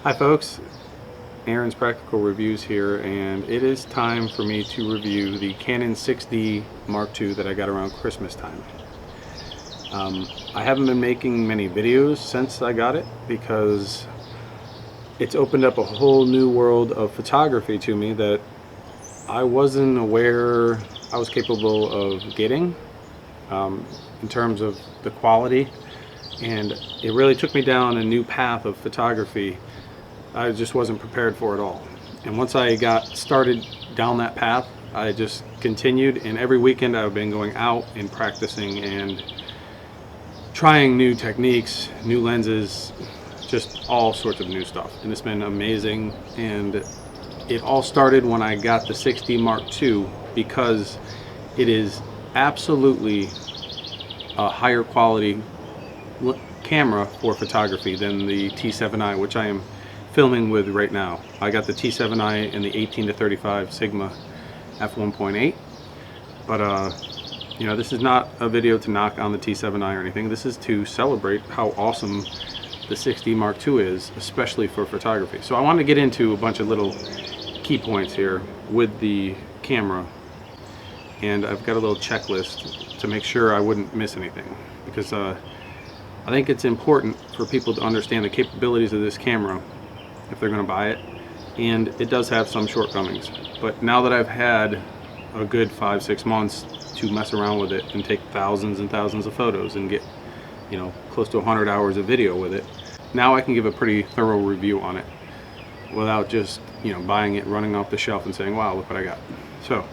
Hi folks, Aaron's Practical Reviews here, and it is time for me to review the Canon 6D Mark II that I got around Christmas time. I haven't been making many videos since I got it because it's opened up a whole new world of photography to me that I wasn't aware I was capable of getting in terms of the quality, and it really took me down a new path of photography I just wasn't prepared for at all. And once I got started down that path, I just continued, and every weekend I've been going out and practicing and trying new techniques, new lenses, just all sorts of new stuff. And it's been amazing. And it all started when I got the 6D Mark II because it is absolutely a higher quality camera for photography than the T7i, which I am filming with right now. I got the T7i and the 18-35 Sigma f1.8, but you know, this is not a video to knock on the T7i or anything. This is to celebrate how awesome the 6D Mark II is, especially for photography. So I want to get into a bunch of little key points here with the camera, and I've got a little checklist to make sure I wouldn't miss anything, because I think it's important for people to understand the capabilities of this camera if they're going to buy it. And it does have some shortcomings, but now that I've had a good 5-6 months to mess around with it and take thousands and thousands of photos and get, you know, close to 100 hours of video with it, now I can give a pretty thorough review on it without just, you know, buying it, running off the shelf and saying, wow, look what I got. So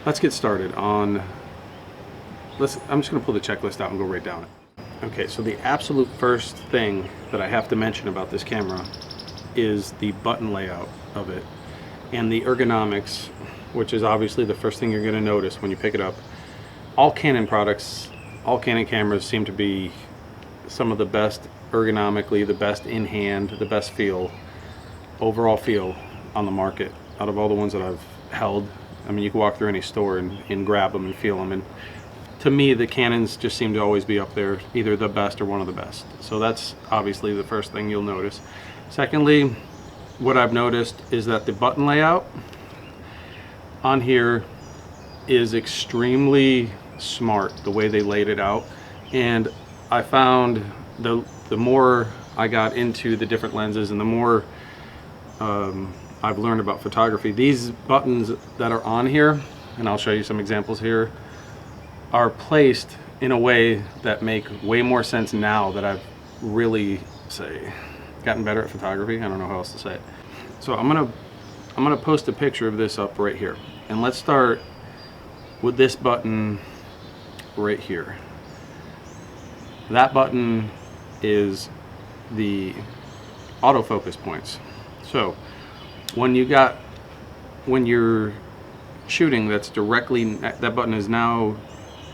let's get started on I'm just going to pull the checklist out and go right down it. Okay, so the absolute first thing that I have to mention about this camera is the button layout of it and the ergonomics, which is obviously the first thing you're going to notice when you pick it up. All Canon products, all Canon cameras seem to be some of the best ergonomically, the best in hand, the best feel, overall feel on the market out of all the ones that I've held. I mean, you can walk through any store and grab them and feel them, and to me the Canons just seem to always be up there, either the best or one of the best. So that's obviously the first thing you'll notice. Secondly, what I've noticed is that the button layout on here is extremely smart, the way they laid it out. And I found the more I got into the different lenses and the more I've learned about photography, these buttons that are on here, and I'll show you some examples here, are placed in a way that make way more sense now that I've really, gotten better at photography. I don't know how else to say it. So I'm gonna post a picture of this up right here, and let's start with this button right here. That button is the autofocus points. So when you're shooting, that's directly, that button is now,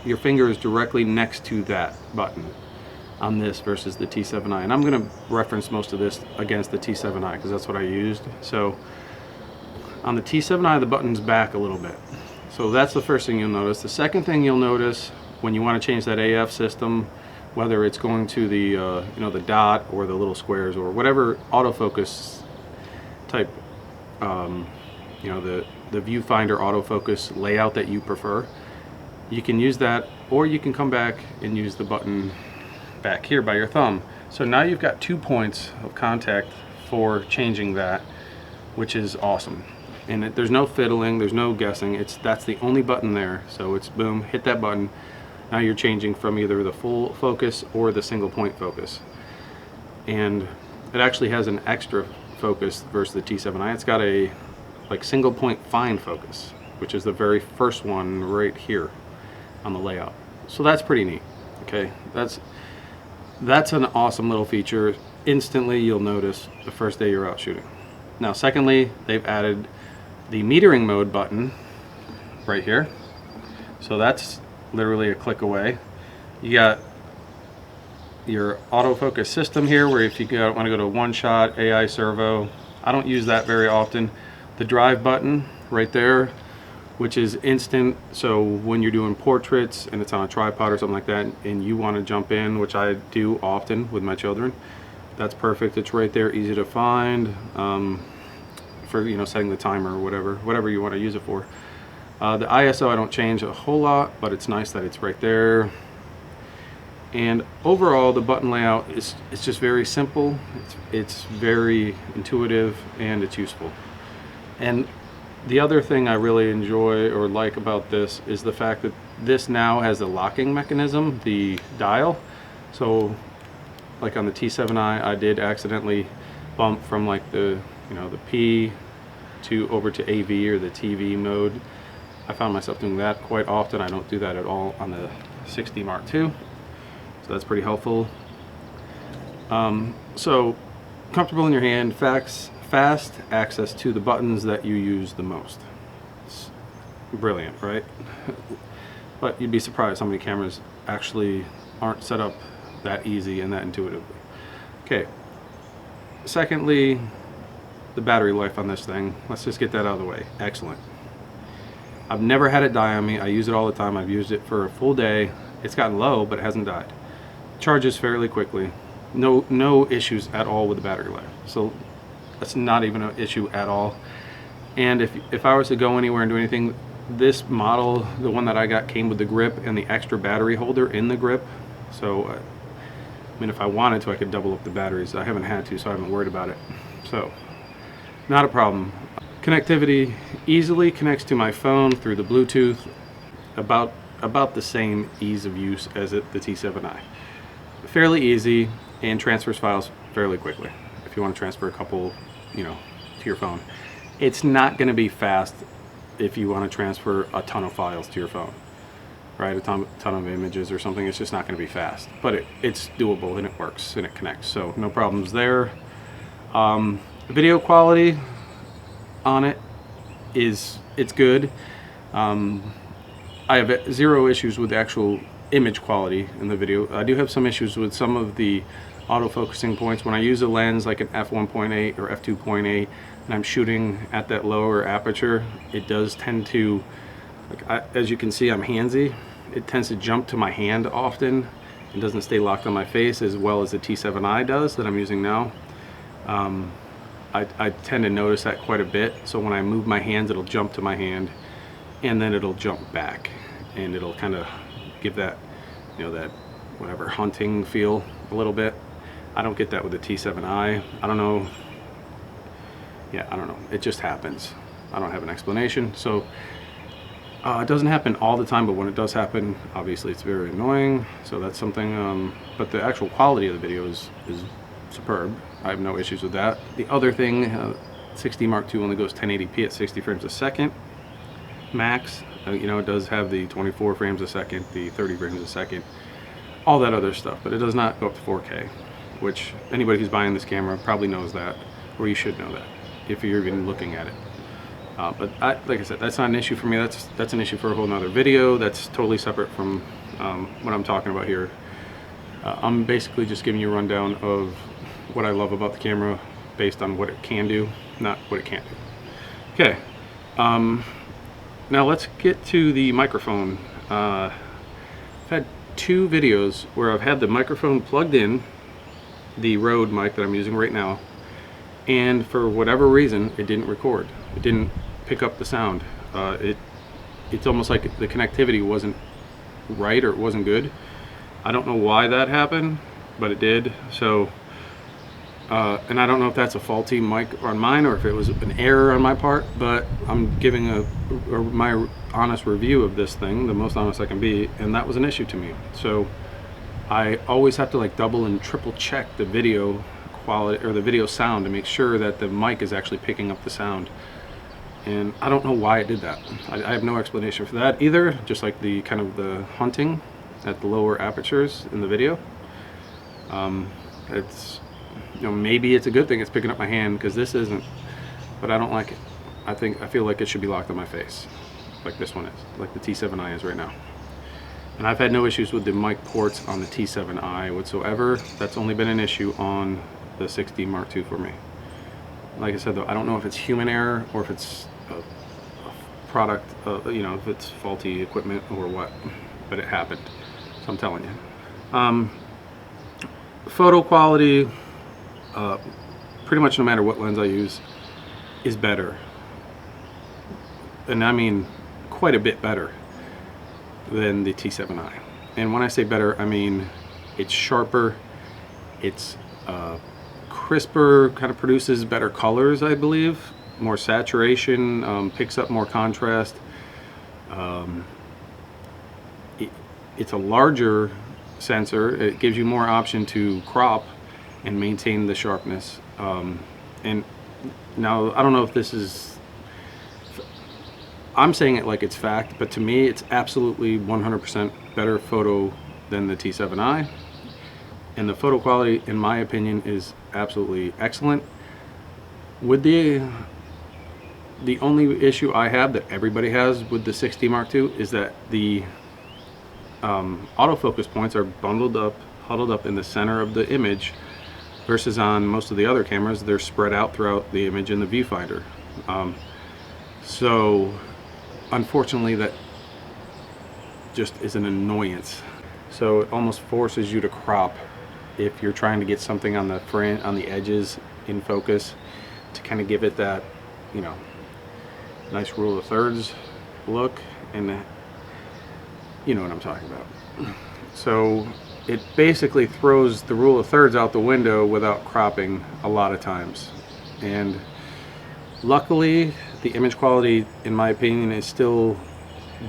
your finger is directly next to that button on this versus the T7i. And I'm going to reference most of this against the T7i because that's what I used. So on the T7i, the button's back a little bit. So that's the first thing you'll notice. The second thing you'll notice when you want to change that AF system, whether it's going to the you know, the dot or the little squares or whatever autofocus type, you know, the viewfinder autofocus layout that you prefer, you can use that, or you can come back and use the button back here by your thumb. So now you've got 2 points of contact for changing that, which is awesome. And there's no fiddling, there's no guessing. That's the only button there. So it's boom, hit that button. Now you're changing from either the full focus or the single point focus. And it actually has an extra focus versus the T7i. It's got a like single point fine focus, which is the very first one right here on the layout. So that's pretty neat. Okay, that's an awesome little feature. Instantly you'll notice the first day you're out shooting. Now secondly, they've added the metering mode button right here. So that's literally a click away. You got your autofocus system here, where if you want to go to one shot, AI servo, I don't use that very often. The drive button right there, which is instant. So when you're doing portraits and it's on a tripod or something like that and you want to jump in, which I do often with my children, That's perfect. It's right there, easy to find, for, you know, setting the timer or whatever you want to use it for. The ISO I don't change a whole lot, but it's nice that it's right there. And overall, the button layout is just very simple. It's very intuitive, and it's useful. And the other thing I really enjoy or like about this is the fact that this now has a locking mechanism, the dial. So like on the T7i, I did accidentally bump from like the, you know, the P to over to AV or the TV mode. I found myself doing that quite often. I don't do that at all on the 6D Mark II. So that's pretty helpful. So comfortable in your hand, fast access to the buttons that you use the most. It's brilliant, right? But you'd be surprised how many cameras actually aren't set up that easy and that intuitively. Okay. Secondly, the battery life on this thing. Let's just get that out of the way. Excellent. I've never had it die on me. I use it all the time. I've used it for a full day. It's gotten low, but it hasn't died. Charges fairly quickly. No issues at all with the battery life. So that's not even an issue at all. And if I was to go anywhere and do anything, this model, the one that I got, came with the grip and the extra battery holder in the grip. So I mean, if I wanted to, I could double up the batteries. I haven't had to, so I haven't worried about it. So not a problem. Connectivity easily connects to my phone through the Bluetooth. About the same ease of use as the T7i. Fairly easy, and transfers files fairly quickly. If you want to transfer a couple, you know, to your phone. It's not going to be fast if you want to transfer a ton of files to your phone, right? A ton of images or something. It's just not going to be fast, but it's doable, and it works, and it connects. So no problems there. Video quality on it it's good. I have zero issues with the actual image quality in the video. I do have some issues with some of the autofocusing points. When I use a lens like an f1.8 or f2.8 and I'm shooting at that lower aperture, it does tend to, like, as you can see, I'm handsy. It tends to jump to my hand often. It doesn't stay locked on my face as well as the T7i does that I'm using now. I tend to notice that quite a bit. So when I move my hands, it'll jump to my hand, and then it'll jump back, and it'll kind of give that, you know, that whatever hunting feel a little bit. I don't get that with the T7i. I don't know. Yeah, I don't know. It just happens. I don't have an explanation. So it doesn't happen all the time, but when it does happen, obviously it's very annoying. So that's something. But the actual quality of the video is superb. I have no issues with that. The other thing, 6D Mark II only goes 1080p at 60 frames a second max. You know, it does have the 24 frames a second, the 30 frames a second, all that other stuff, but it does not go up to 4K, which anybody who's buying this camera probably knows that, or you should know that if you're even looking at it. But like I said, that's not an issue for me. That's an issue for a whole nother video. That's totally separate from what I'm talking about here. I'm basically just giving you a rundown of what I love about the camera based on what it can do, not what it can't do. Okay. Now let's get to the microphone. I've had two videos where I've had the microphone plugged in, the Rode mic that I'm using right now, and for whatever reason it didn't record. It didn't pick up the sound. It's almost like the connectivity wasn't right, or it wasn't good. I don't know why that happened, but it did. So and I don't know if that's a faulty mic on mine or if it was an error on my part, but I'm giving my honest review of this thing, the most honest I can be, and that was an issue to me. So I always have to like double and triple check the video quality or the video sound to make sure that the mic is actually picking up the sound. And I don't know why it did that. I have no explanation for that either, just like the kind of the hunting at the lower apertures in the video. It's, you know, maybe it's a good thing it's picking up my hand, because this isn't, but I don't like it. I feel like it should be locked on my face, like this one is, like the T7i is right now. And I've had no issues with the mic ports on the T7i whatsoever. That's only been an issue on the 6D Mark II for me. Like I said though, I don't know if it's human error or if it's a product, you know, if it's faulty equipment or what, but it happened. So I'm telling you. Photo quality, pretty much no matter what lens I use, is better. And I mean quite a bit better than the T7i. And when I say better, I mean it's sharper, it's crisper, kind of produces better colors, I believe, more saturation, picks up more contrast. It's a larger sensor. It gives you more option to crop and maintain the sharpness. And now I don't know if this is, I'm saying it like it's fact, but to me it's absolutely 100% better photo than the T7i. And the photo quality, in my opinion, is absolutely excellent. With the only issue I have that everybody has with the 6D Mark II is that the autofocus points are bundled up, huddled up in the center of the image, versus on most of the other cameras they're spread out throughout the image in the viewfinder. So unfortunately that just is an annoyance. So it almost forces you to crop if you're trying to get something on the front, on the edges in focus, to kind of give it that, you know, nice rule of thirds look, and you know what I'm talking about. So it basically throws the rule of thirds out the window without cropping a lot of times. And luckily the image quality, in my opinion, is still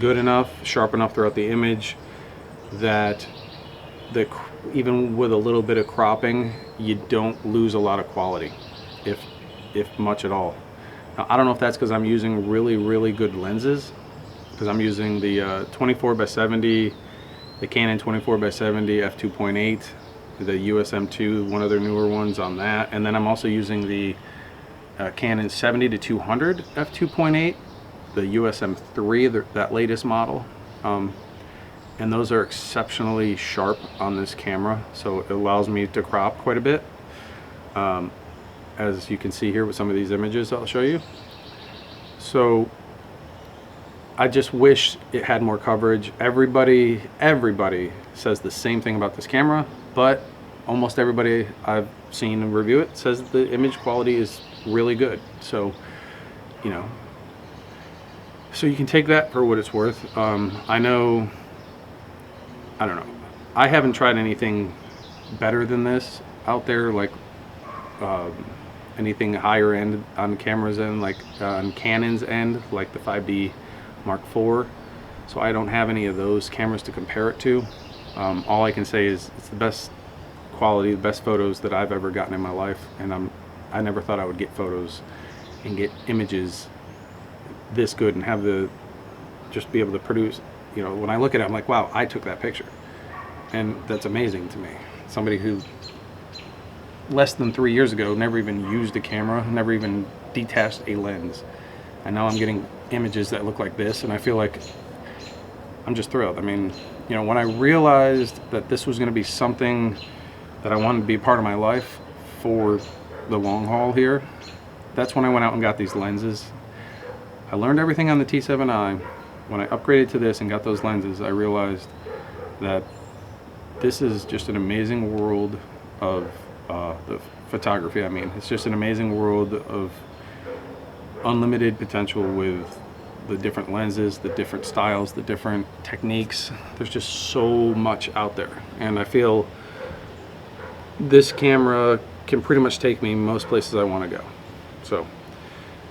good enough, sharp enough throughout the image, that even with a little bit of cropping, you don't lose a lot of quality, if much at all. Now, I don't know if that's because I'm using really good lenses, because I'm using the 24x70, the Canon 24x70 f2.8, the USM2, one of their newer ones on that, and then I'm also using the Canon 70-200 f2.8, the USM3, that latest model. And those are exceptionally sharp on this camera, so it allows me to crop quite a bit, as you can see here with some of these images I'll show you. So I just wish it had more coverage. Everybody says the same thing about this camera, but almost everybody I've seen review it says the image quality is really good. So, you know, so you can take that for what it's worth. I don't know. I haven't tried anything better than this out there, like anything higher end on cameras end, like on Canon's end, like the 5D Mark IV. So I don't have any of those cameras to compare it to. All I can say is it's the best quality, the best photos that I've ever gotten in my life, and I never thought I would get photos and get images this good and have just be able to produce. You know, when I look at it, I'm like, wow, I took that picture. And that's amazing to me. Somebody who less than 3 years ago never even used a camera, never even detached a lens. And now I'm getting images that look like this, and I feel like I'm just thrilled. I mean, you know, when I realized that this was going to be something that I wanted to be a part of my life for the long haul here, that's when I went out and got these lenses. I learned everything on the T7i. When I upgraded to this and got those lenses, I realized that this is just an amazing world of the photography. I mean, it's just an amazing world of unlimited potential with the different lenses, the different styles, the different techniques. There's just so much out there, and I feel this camera can pretty much take me most places I want to go. So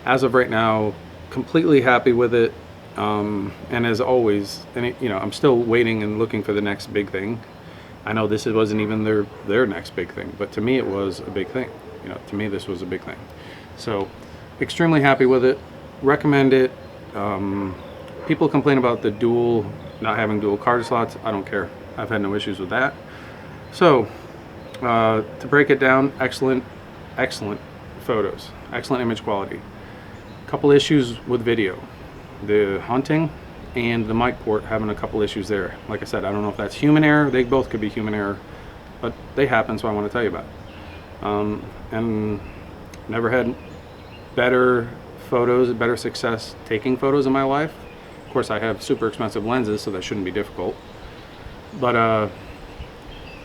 as of right now, completely happy with it. And as always, you know, I'm still waiting and looking for the next big thing. I know this wasn't even their next big thing, but to me it was a big thing. You know, to me this was a big thing. So extremely happy with it. Recommend it. People complain about the not having dual card slots. I don't care. I've had no issues with that. So to break it down, excellent photos, excellent image quality. Couple issues with video. The hunting and the mic port, having a couple issues there. Like I said, I don't know if that's human error. They both could be human error, but they happen, so I want to tell you about it. And never had better photos, better success taking photos in my life. Of course, I have super expensive lenses, so that shouldn't be difficult. But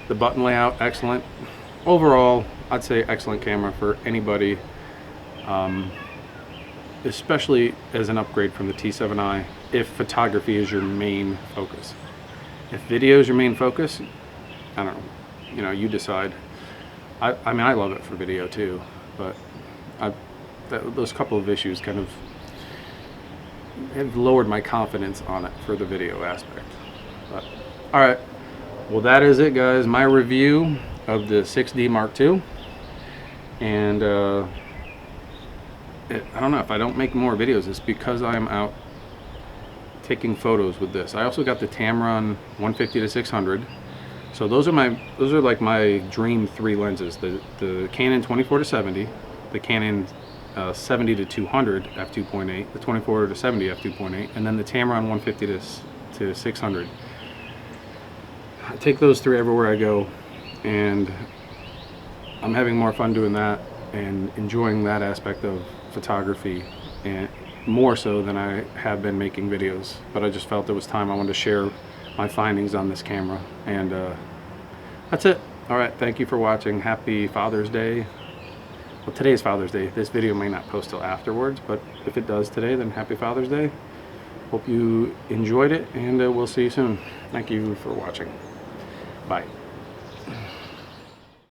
the button layout, excellent. Overall, I'd say excellent camera for anybody, especially as an upgrade from the T7i if photography is your main focus. If video is your main focus, I don't know, you know, you decide. I mean, I love it for video too, but those couple of issues kind of have lowered my confidence on it for the video aspect. But all right, well, that is it, guys. My review of the 6D Mark II, and I don't know if I don't make more videos, it's because I'm out taking photos with this. I also got the Tamron 150 to 600. So those are like my dream 3 lenses. The Canon 24 to 70, the Canon 70 to 200 f2.8, the 24 to 70 f2.8, and then the Tamron 150 to 600. I take those 3 everywhere I go, and I'm having more fun doing that and enjoying that aspect of photography, and more so than I have been making videos. But I just felt it was time I wanted to share my findings on this camera, and that's it. All right, thank you for watching. Happy Father's Day. Well, today's Father's Day. This video may not post till afterwards, but if it does today, then happy Father's Day. Hope you enjoyed it, and we'll see you soon. Thank you for watching. Bye.